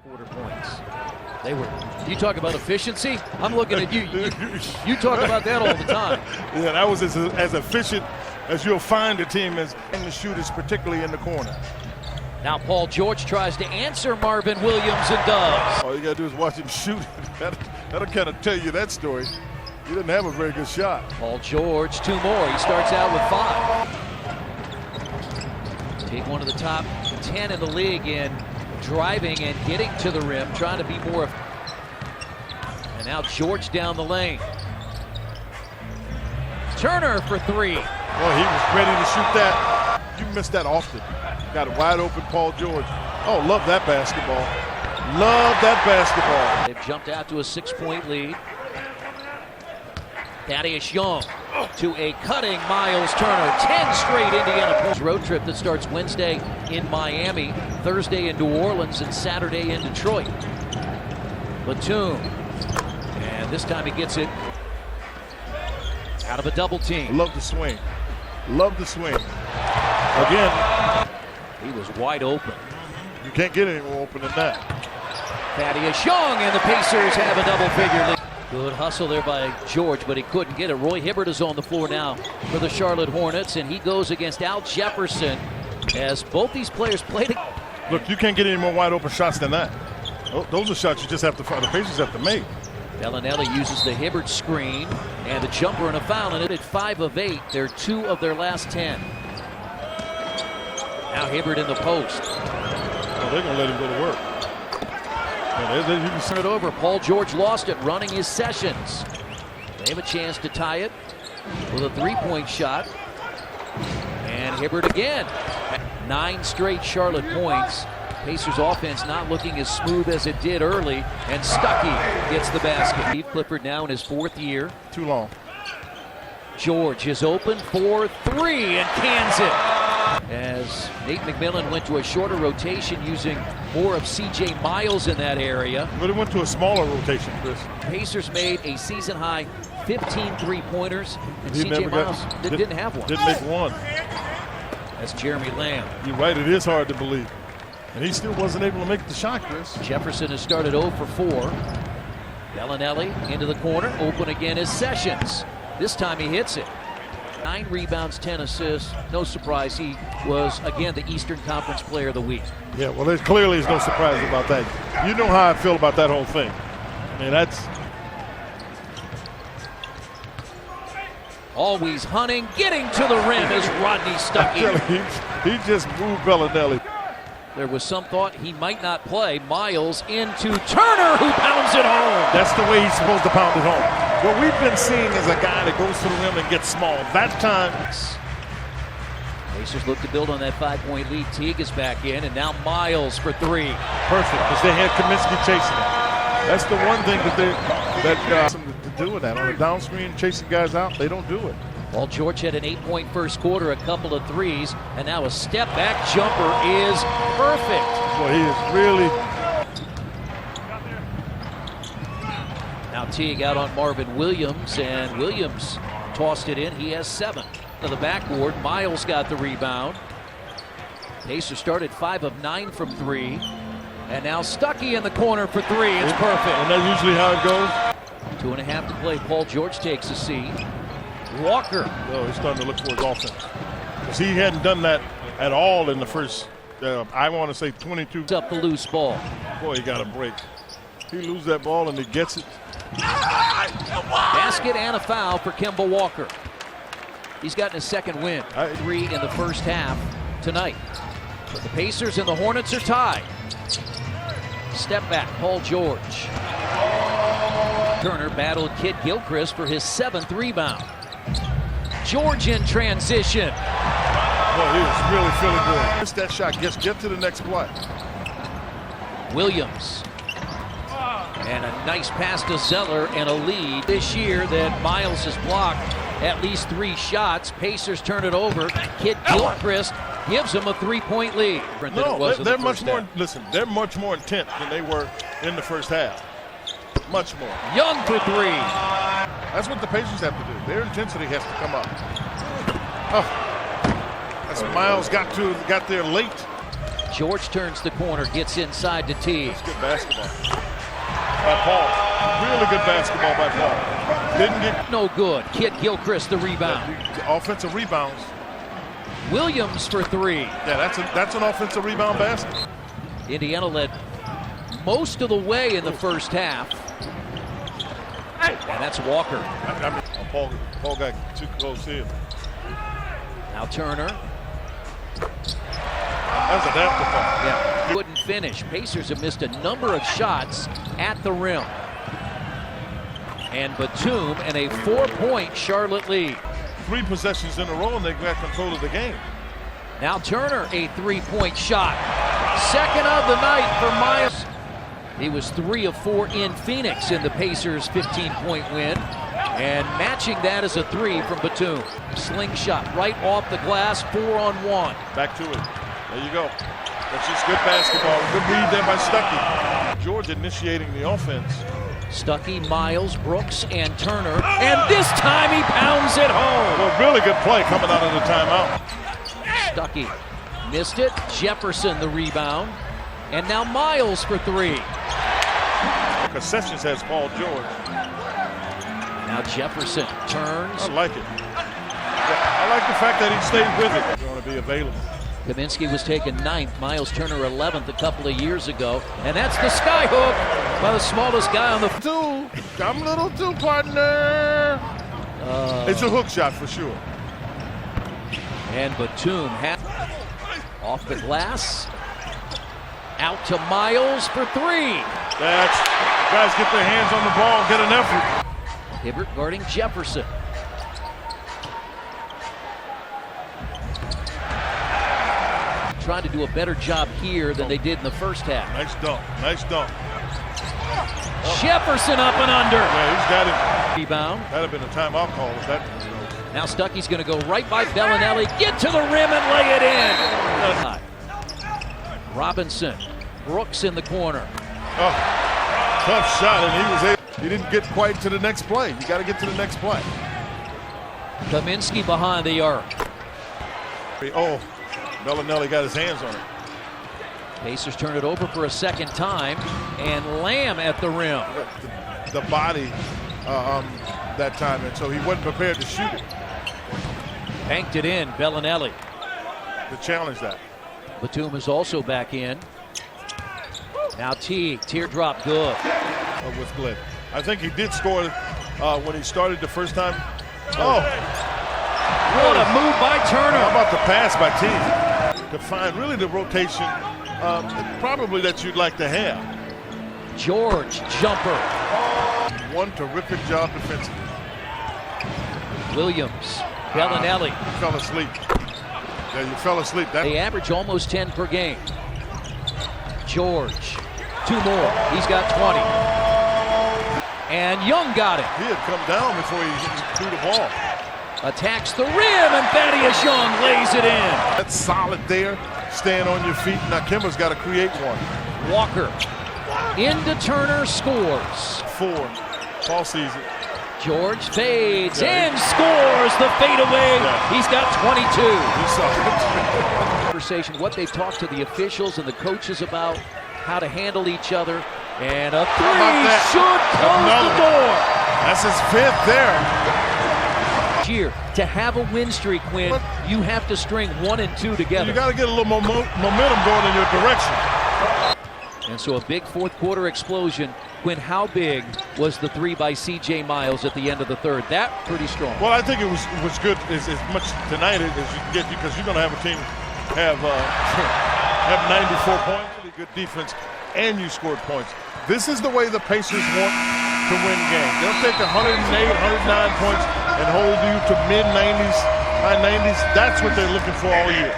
Quarter points. They were. You talk about efficiency. I'm looking at you. You talk about that all the time. Yeah, that was as efficient as you'll find a team as in the shooters, particularly in the corner. Now Paul George tries to answer Marvin Williams and does. All you gotta do is watch him shoot. That'll kind of tell you that story. He didn't have a very good shot. Paul George, 2 more. He starts out with 5. Take one of the top 10 in the league in driving and getting to the rim, trying to be more. And now George down the lane. Turner for 3. Well, he was ready to shoot that. You miss that often. Got a wide open Paul George. Oh, love that basketball. Love that basketball. They've jumped out to a 6-point lead. Thaddeus Young to a cutting Miles Turner. 10 straight Indiana points. Road trip that starts Wednesday in Miami, Thursday in New Orleans, and Saturday in Detroit. Batum. And this time he gets it out of a double team. Love the swing. Love the swing. Again. He was wide open. You can't get any more open than that. Thaddeus Young and the Pacers have a double-figure lead. Good hustle there by George, but he couldn't get it. Roy Hibbert is on the floor now for the Charlotte Hornets, and he goes against Al Jefferson as both these players played. Look, you can't get any more wide open shots than that. Those are shots you just have to find. The Pacers have to make. Bellinelli uses the Hibbert screen and a jumper and a foul, and it at 5 of 8. They're 2 of their last 10. Now Hibbert in the post. Oh, they're going to let him go to work. Turn it over. Paul George lost it, running his Sessions. They have a chance to tie it with a 3-point shot. And Hibbert again. 9 straight Charlotte points. Pacers offense not looking as smooth as it did early. And Stuckey gets the basket. Steve Clifford now in his 4th year. Too long. George is open for 3 and cans it. As Nate McMillan went to a shorter rotation using more of C.J. Miles in that area. But it went to a smaller rotation, Chris. Pacers made a season-high 15 three-pointers, and C.J. Miles didn't have one. Didn't make one. That's Jeremy Lamb. You're right, it is hard to believe. And he still wasn't able to make the shot, Chris. Jefferson has started 0 for 4. Bellinelli into the corner, open again is Sessions. This time he hits it. 9 rebounds, 10 assists. No surprise, he was, again, the Eastern Conference Player of the Week. Yeah, well, there clearly is no surprise about that. You know how I feel about that whole thing. I mean, that's... Always hunting, getting to the rim is Rodney Stuckey. He just moved Bellinelli. There was some thought he might not play. Miles into Turner, who pounds it home. That's the way he's supposed to pound it home. What we've been seeing is a guy that goes to the rim and gets small. That time. Pacers look to build on that 5-point lead. Teague is back in, and now Miles for 3. Perfect, because they had Kaminsky chasing it. That's the one thing that to do with that. On the down screen, chasing guys out, they don't do it. Paul George had an 8-point first quarter, a couple of 3s, and now a step-back jumper is perfect. Well, he is really... Now Teague out on Marvin Williams, and Williams tossed it in. He has 7. To the backboard, Miles got the rebound. Pacers started 5 of 9 from 3. And now Stuckey in the corner for 3. It's perfect. And that's usually how it goes. 2.5 to play. Paul George takes a seat. Walker. Oh, he's starting to look for his offense. Because he hadn't done that at all in the first, I want to say 22. Up the loose ball. Boy, he got a break. He loses that ball and he gets it. Basket and a foul for Kemba Walker. He's gotten his 2nd win. 3 in the first half tonight. But the Pacers and the Hornets are tied. Step back, Paul George. Turner battled Kid Gilchrist for his 7th rebound. George in transition. Boy, he was really feeling good. Miss that shot, get to the next play. Williams. And a nice pass to Zeller and a lead this year that Miles has blocked at least 3 shots. Pacers turn it over. Kid Gilchrist gives them a 3-point lead. No, they're much more. Listen, they're much more intent than they were in the first half. Much more. Young for 3. That's what the Pacers have to do. Their intensity has to come up. Oh, that's Miles got there late. George turns the corner, gets inside to T. That's good basketball by Paul. Really good basketball by Paul. Didn't get no good. Kid Gilchrist the rebound. Offensive rebounds. Williams for 3. Yeah, that's an offensive rebound basket. Indiana led most of the way in the first half. And that's Walker. Paul got too close here. Now Turner. That's an afterthought. Yeah, couldn't finish. Pacers have missed a number of shots at the rim. And Batum and a 4-point Charlotte lead. 3 possessions in a row and they got control of the game. Now Turner, a 3-point shot. Second of the night for Miles. He was 3 of 4 in Phoenix in the Pacers' 15-point win. And matching that is a 3 from Batum. Slingshot right off the glass, 4-on-1. Back to it. There you go. That's just good basketball. Good read there by Stuckey. George initiating the offense. Stuckey, Miles, Brooks, and Turner. And this time he pounds it home. Well, really good play coming out of the timeout. Stuckey missed it. Jefferson the rebound. And now Miles for 3. Concessions has Paul George. Now Jefferson turns. I like it. I like the fact that he stayed with it. They want to be available. Kaminsky was taken 9th, Miles Turner 11th a couple of years ago. And that's the sky hook by the smallest guy on the floor. Come little two, partner. It's a hook shot for sure. And Batum off the glass. Out to Miles for 3. Guys get their hands on the ball, get an effort. Hibbert guarding Jefferson. Trying to do a better job here than they did in the first half. Nice dunk, nice dunk. Jefferson up and under. Yeah, he's got it. Rebound. That'd have been a timeout call if that. Now Stuckey's going to go right by Bellinelli, get to the rim and lay it in. Robinson, Brooks in the corner. Oh, tough shot, and he didn't get quite to the next play. You got to get to the next play. Kaminsky behind the arc. Oh, Bellinelli got his hands on it. Pacers turn it over for a second time, and Lamb at the rim. The body that time, and so he wasn't prepared to shoot it. Banked it in, Bellinelli. To challenge that. Batum is also back in. Now teardrop good. With Glenn. I think he did score when he started the first time. Oh. What a move by Turner. How about the pass by T? To find really the rotation probably that you'd like to have. George, jumper. One terrific job defensively. Williams, Bellinelli. You fell asleep. Yeah, you fell asleep. They average almost 10 per game. George, 2 more. He's got 20. And Young got it. He had come down before he threw the ball. Attacks the rim, and Thaddeus Young lays it in. That's solid there. Stand on your feet. Now Kimba's got to create one. Walker into Turner, scores. 4. Paul sees it. George fades and scores the fadeaway. Yeah. He's got 22. He saw it. Conversation, what they've talked to the officials and the coaches about, how to handle each other. And a 3 should close the door. That's his 5th there. Here, to have a win streak, Quinn, you have to string 1 and 2 together. You got to get a little momentum going in your direction. And so a big fourth quarter explosion. Quinn, how big was the 3 by C.J. Miles at the end of the third? That pretty strong. Well, I think it was good as much tonight as you can get, because you're going to have a team have 94 points, really good defense, and you scored points. This is the way the Pacers want to win games. They'll take 108, 109 points and hold you to mid-90s, high 90s. That's what they're looking for all year.